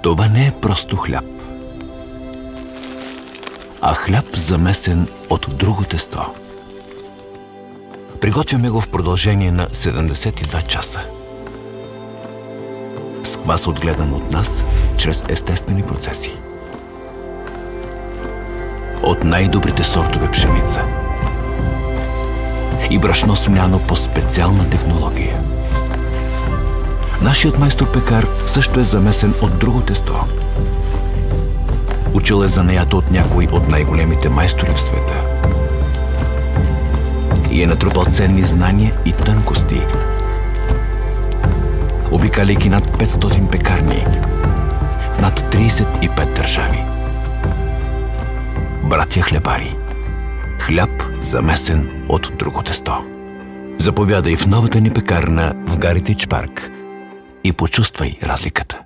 Това не е просто хляб, а хляб замесен от друго тесто. Приготвяме го в продължение на 72 часа. С квас отгледан от нас чрез естествени процеси. От най-добрите сортове пшеница. И брашно смляно по специална технология. Нашият майстор-пекар също е замесен от друго тесто. Учил е занаята от някой от най-големите майстори в света. И е натрупал ценни знания и тънкости, обикаляйки над 500 пекарни в над 35 държави. Братя хлебари. Хляб замесен от друго тесто. Заповядай в новата ни пекарна в Гаритидж парк и почувствай разликата.